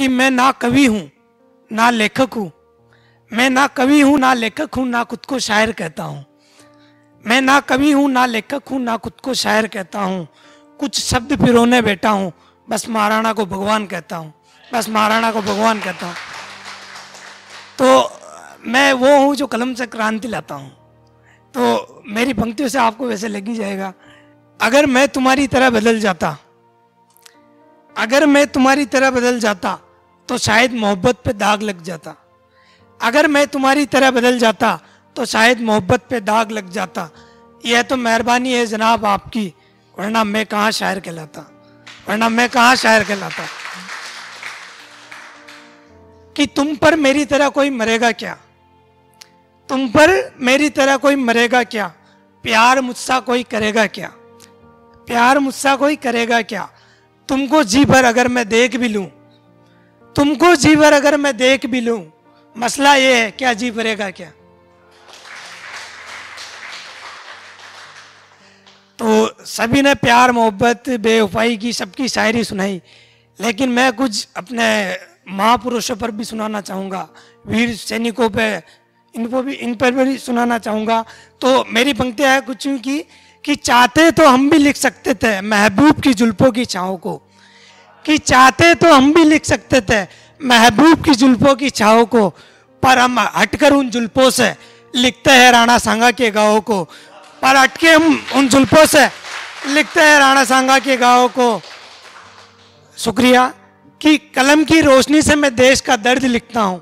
कि मैं ना कवि हूँ ना लेखक हूँ, मैं ना कवि हूँ ना लेखक हूँ ना खुद को शायर कहता हूँ, मैं ना कवि हूँ ना लेखक हूँ ना खुद को शायर कहता हूँ, कुछ शब्द पिरोने बैठा हूँ, बस महाराणा को भगवान कहता हूँ, बस महाराणा को भगवान कहता हूँ। तो मैं वो हूँ जो कलम से क्रांति लाता हूँ। तो मेरी पंक्तियों से आपको वैसे लग ही जाएगा। अगर मैं तुम्हारी तरह बदल जाता, अगर मैं तुम्हारी तरह बदल जाता तो शायद मोहब्बत पे दाग लग जाता, अगर मैं तुम्हारी तरह बदल जाता तो शायद मोहब्बत पे दाग लग जाता। यह तो मेहरबानी है जनाब आपकी, वरना मैं कहाँ शायर कहलाता, वरना मैं कहाँ शायर कहलाता। कि तुम पर मेरी तरह कोई मरेगा क्या, तुम पर मेरी तरह कोई मरेगा क्या, प्यार मुझसा कोई करेगा क्या, प्यार मुझसा कोई करेगा क्या। तुमको जी भर अगर मैं देख भी लूं, तुमको जी भर अगर मैं देख भी लूं, मसला ये है क्या जी भरेगा क्या। तो सभी ने प्यार मोहब्बत बेवफाई की सबकी शायरी सुनाई, लेकिन मैं कुछ अपने महापुरुषों पर भी सुनाना चाहूँगा, वीर सैनिकों पे, इन पर भी सुनाना चाहूँगा। तो मेरी पंक्तियाँ है कुछ यूँ की कि चाहते तो हम भी लिख सकते थे महबूब की जुल्फों की छाँव को, कि चाहते तो हम भी लिख सकते थे महबूब की जुल्फों की छाँव को, पर हम हटकर उन जुल्फों से लिखते हैं राणा सांगा के गाँव को, पर हटके हम उन जुल्फों से लिखते हैं राणा सांगा के गाँव को। शुक्रिया। कि कलम की रोशनी से मैं देश का दर्द लिखता हूँ,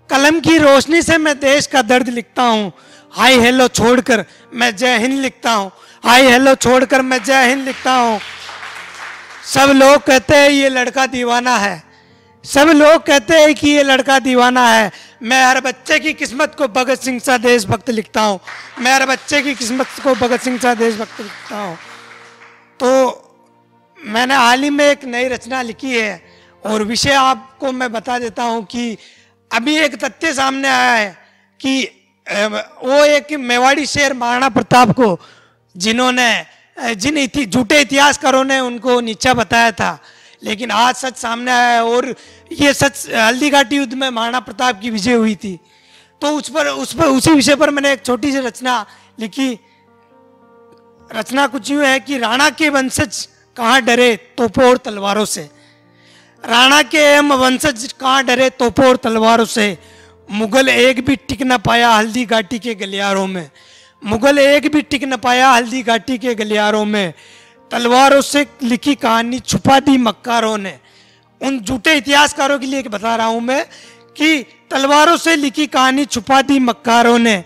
कलम की रोशनी से मैं देश का दर्द लिखता हूँ, हाय हेलो छोड़कर मैं जय हिंद लिखता हूँ, हाय हेलो छोड़कर मैं जय हिंद लिखता हूँ। सब लोग कहते हैं ये लड़का दीवाना है, सब लोग कहते हैं कि ये लड़का दीवाना है, मैं हर बच्चे की किस्मत को भगत सिंह सा देशभक्त लिखता हूँ, मैं हर बच्चे की किस्मत को भगत सिंह सा देशभक्त लिखता हूँ। तो मैंने हाल ही में एक नई रचना लिखी है और विषय आपको मैं बता देता हूँ कि अभी एक तथ्य सामने आया है कि वो एक मेवाड़ी शेर महाराणा प्रताप को जिन्होंने झूठे इतिहासकारों ने उनको नीचा बताया था, लेकिन आज सच सामने आया है और ये सच हल्दीघाटी युद्ध में महाराणा प्रताप की विजय हुई थी। तो उसी विषय पर मैंने एक छोटी सी रचना लिखी। रचना कुछ यूँ है कि राणा के वंशज कहाँ डरे तोपों और तलवारों से, राणा के हम वंशज कहाँ डरे तोपों और तलवारों से, मुगल एक भी टिक न पाया हल्दी घाटी के गलियारों में, मुगल एक भी टिक न पाया हल्दी घाटी के गलियारों में, तलवारों से लिखी कहानी छुपा दी मक्कारों ने। उन झूठे इतिहासकारों के लिए बता रहा हूं मैं कि तलवारों से लिखी कहानी छुपा दी मक्कारों ने,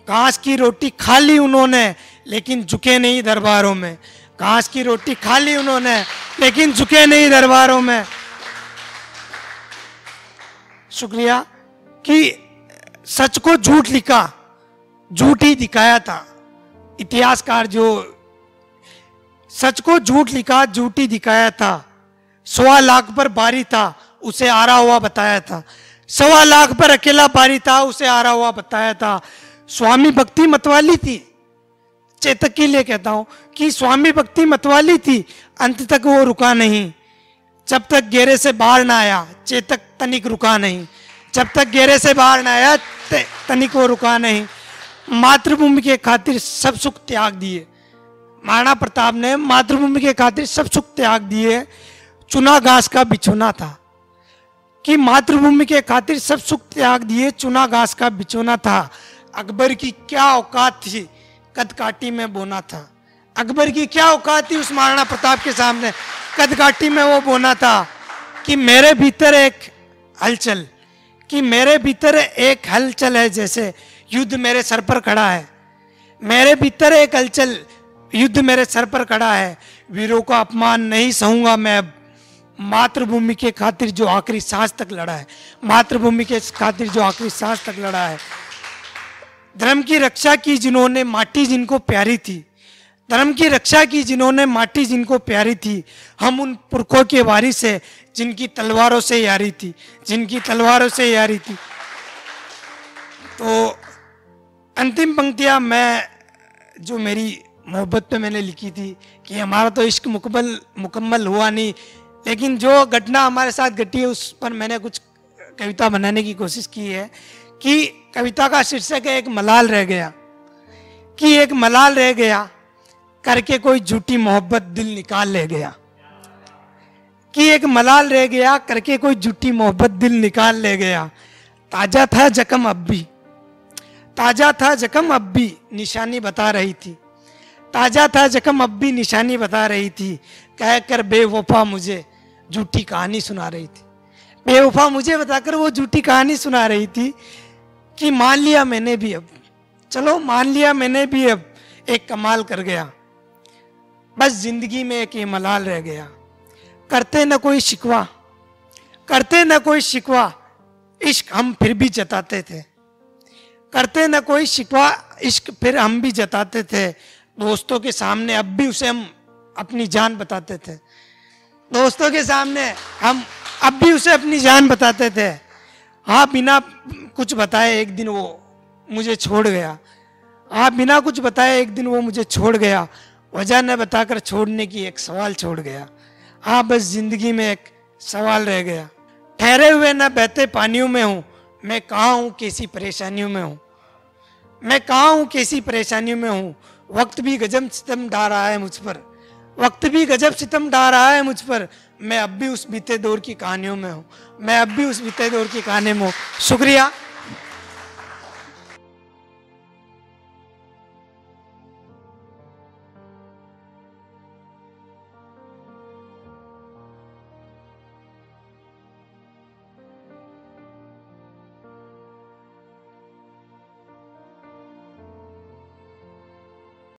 घास की रोटी खा ली उन्होंने लेकिन झुके नहीं दरबारों में, घास की रोटी खा ली उन्होंने लेकिन झुके नहीं दरबारों में। शुक्रिया। कि सच को झूठ लिखा झूठ ही दिखाया था, इतिहासकार जो सच को झूठ लिखा झूठ ही दिखाया था, 1.25 लाख पर बारी था उसे आरा हुआ बताया था, 1.25 लाख पर अकेला बारी था उसे आरा हुआ बताया था। स्वामी भक्ति मतवाली थी, चेतक के लिए कहता हूं कि स्वामी भक्ति मतवाली थी, अंत तक वो रुका नहीं, जब तक घेरे से बाहर ना आया चेतक तनिक रुका नहीं, जब तक घेरे से बाहर ना आया तनिक वो रुका नहीं। मातृभूमि के खातिर सब सुख त्याग दिए, महाराणा प्रताप ने मातृभूमि के खातिर सब सुख त्याग दिए, चुना घास का बिछोना था, कि मातृभूमि के खातिर सब सुख त्याग दिए, चुना घास का बिछोना था। अकबर की क्या औकात थी कद काटी में बोना था, अकबर की क्या औकात थी उस महाराणा प्रताप के सामने, कद काटी में वो बोना था। कि मेरे भीतर एक हलचल, कि मेरे भीतर एक हलचल है जैसे युद्ध मेरे सर पर खड़ा है, मेरे भीतर एक हलचल युद्ध मेरे सर पर खड़ा है, वीरों का अपमान नहीं सहूंगा मैं अब, मातृभूमि के खातिर जो आखिरी सांस तक लड़ा है, मातृभूमि के खातिर जो आखिरी सांस तक लड़ा है। धर्म की रक्षा की जिन्होंने माटी जिनको प्यारी थी, धर्म की रक्षा की जिन्होंने माटी जिनको प्यारी थी, हम उन पुरखों के वारिस है जिनकी तलवारों से यारी थी, जिनकी तलवारों से यारी थी। तो अंतिम पंक्तियां मैं जो मेरी मोहब्बत पे मैंने लिखी थी कि हमारा तो इश्क मुकम्मल हुआ नहीं, लेकिन जो घटना हमारे साथ घटी है उस पर मैंने कुछ कविता बनाने की कोशिश की है कि कविता का शीर्षक है एक मलाल रह गया। कि एक मलाल रह गया करके कोई झूठी मोहब्बत दिल निकाल ले गया। कि एक मलाल रह गया करके कोई झूठी मोहब्बत दिल निकाल ले गया। ताजा था जख्म अब भी, ताजा था जख्म अब भी निशानी बता रही थी। ताजा था जख्म अब भी निशानी बता रही थी। कह कर बेवफा मुझे झूठी कहानी सुना रही थी। बेवफा मुझे बताकर वो झूठी कहानी सुना रही थी कि मान लिया मैंने भी अब, चलो मान लिया मैंने भी अब, एक कमाल कर गया। बस जिंदगी में एक ये मलाल रह गया। करते न कोई शिकवा, करते न कोई शिकवा, इश्क हम फिर भी जताते थे। करते न कोई शिकवा, इश्क फिर हम भी जताते थे। दोस्तों के सामने अब भी उसे हम अपनी जान बताते थे। दोस्तों के सामने हम अब भी उसे अपनी जान बताते थे। हाँ, बिना कुछ बताए एक दिन वो मुझे छोड़ गया। हाँ, बिना कुछ बताए एक दिन वो मुझे छोड़ गया। वजह न बताकर छोड़ने की एक सवाल छोड़ गया। हाँ, बस जिंदगी में एक सवाल रह गया। ठहरे हुए न बहते पानियों में हूँ, मैं कहाँ हूँ कैसी परेशानियों में हूँ। मैं कहाँ हूँ कैसी परेशानियों में हूँ। वक्त भी गजब सितम ढा रहा है मुझ पर, वक्त भी गजब सितम ढा रहा है मुझ पर। मैं अब भी उस बीते दौर की कहानियों में हूँ, मैं अब भी उस बीते दौर की कहानी में हूँ। शुक्रिया।